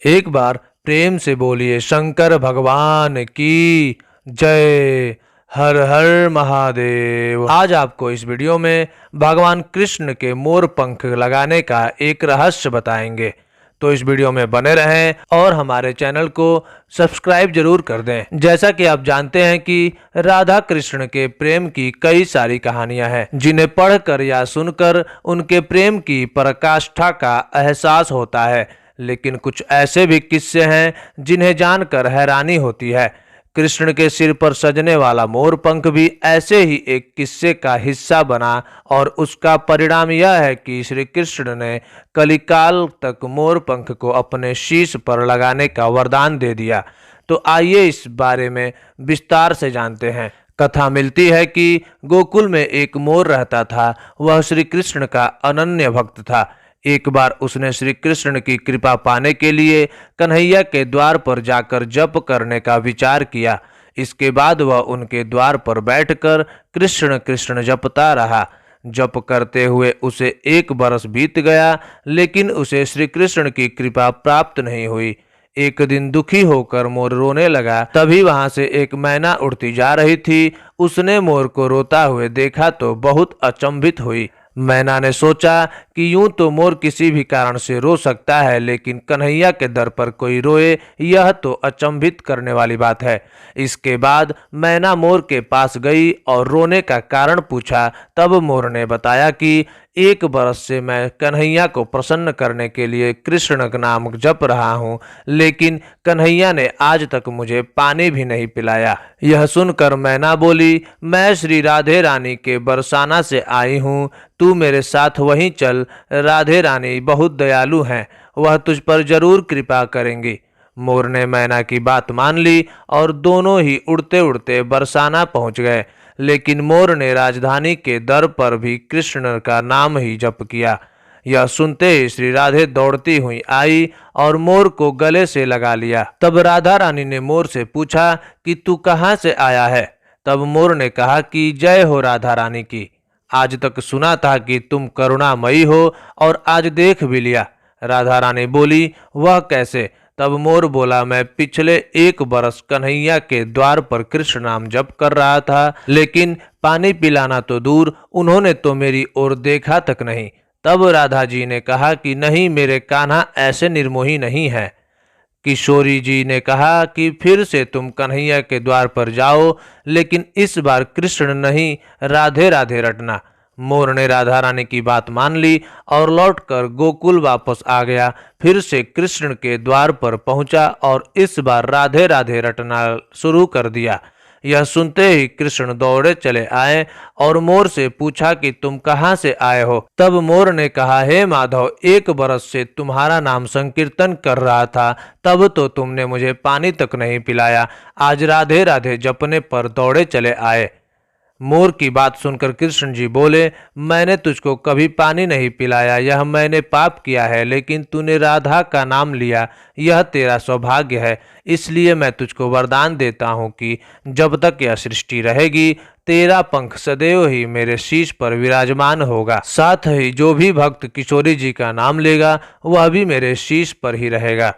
एक बार प्रेम से बोलिए शंकर भगवान की जय। हर हर महादेव। आज आपको इस वीडियो में भगवान कृष्ण के मोर पंख लगाने का एक रहस्य बताएंगे, तो इस वीडियो में बने रहें और हमारे चैनल को सब्सक्राइब जरूर कर दें। जैसा कि आप जानते हैं कि राधा कृष्ण के प्रेम की कई सारी कहानियां हैं, जिन्हें पढ़कर या सुनकर उनके प्रेम की पराकाष्ठा का एहसास होता है। लेकिन कुछ ऐसे भी किस्से हैं जिन्हें जानकर हैरानी होती है। कृष्ण के सिर पर सजने वाला मोर पंख भी ऐसे ही एक किस्से का हिस्सा बना और उसका परिणाम यह है कि श्री कृष्ण ने कलिकाल तक मोर पंख को अपने शीश पर लगाने का वरदान दे दिया। तो आइए इस बारे में विस्तार से जानते हैं। कथा मिलती है कि गोकुल में एक मोर रहता था। वह श्री कृष्ण का अनन्य भक्त था। एक बार उसने श्री कृष्ण की कृपा पाने के लिए कन्हैया के द्वार पर जाकर जप करने का विचार किया। इसके बाद वह उनके द्वार पर बैठकर कृष्ण कृष्ण जपता रहा। जप करते हुए उसे 1 बरस बीत गया, लेकिन उसे श्री कृष्ण की कृपा प्राप्त नहीं हुई। एक दिन दुखी होकर मोर रोने लगा। तभी वहां से एक मैना उड़ती जा रही थी। उसने मोर को रोता हुए देखा तो बहुत अचंभित हुई। मैना ने सोचा कि यूं तो मोर किसी भी कारण से रो सकता है, लेकिन कन्हैया के दर पर कोई रोए, यह तो अचंभित करने वाली बात है। इसके बाद मैना मोर के पास गई और रोने का कारण पूछा। तब मोर ने बताया कि 1 बरस से मैं कन्हैया को प्रसन्न करने के लिए कृष्ण का नाम जप रहा हूँ, लेकिन कन्हैया ने आज तक मुझे पानी भी नहीं पिलाया। यह सुनकर मैना बोली, मैं श्री राधे रानी के बरसाना से आई हूँ, तू मेरे साथ वहीं चल। राधे रानी बहुत दयालु हैं, वह तुझ पर जरूर कृपा करेंगी। मोर ने मैना की बात मान ली और दोनों ही उड़ते उड़ते बरसाना पहुंच गए। लेकिन मोर ने राजधानी के दर पर भी कृष्ण का नाम ही जप किया। यह सुनते ही श्री राधे दौड़ती हुई आई और मोर को गले से लगा लिया। तब राधा रानी ने मोर से पूछा कि तू कहाँ से आया है। तब मोर ने कहा कि जय हो राधा रानी की। आज तक सुना था कि तुम करुणामयी हो और आज देख भी लिया। राधा रानी बोली, वह कैसे। तब मोर बोला, मैं पिछले 1 बरस कन्हैया के द्वार पर कृष्ण नाम जप कर रहा था, लेकिन पानी पिलाना तो दूर, उन्होंने तो मेरी ओर देखा तक नहीं। तब राधा जी ने कहा कि नहीं, मेरे कान्हा ऐसे निर्मोही नहीं है। किशोरी जी ने कहा कि फिर से तुम कन्हैया के द्वार पर जाओ, लेकिन इस बार कृष्ण नहीं, राधे राधे रटना। मोर ने राधा रानी की बात मान ली और लौटकर गोकुल वापस आ गया। फिर से कृष्ण के द्वार पर पहुंचा और इस बार राधे राधे रटना शुरू कर दिया। यह सुनते ही कृष्ण दौड़े चले आए और मोर से पूछा कि तुम कहाँ से आए हो। तब मोर ने कहा, हे माधव, 1 बरस से तुम्हारा नाम संकीर्तन कर रहा था, तब तो तुमने मुझे पानी तक नहीं पिलाया, आज राधे राधे जपने पर दौड़े चले आए। मोर की बात सुनकर कृष्ण जी बोले, मैंने तुझको कभी पानी नहीं पिलाया, यह मैंने पाप किया है, लेकिन तूने राधा का नाम लिया, यह तेरा सौभाग्य है। इसलिए मैं तुझको वरदान देता हूँ कि जब तक यह सृष्टि रहेगी, तेरा पंख सदैव ही मेरे शीश पर विराजमान होगा। साथ ही जो भी भक्त किशोरी जी का नाम लेगा, वह भी मेरे शीश पर ही रहेगा।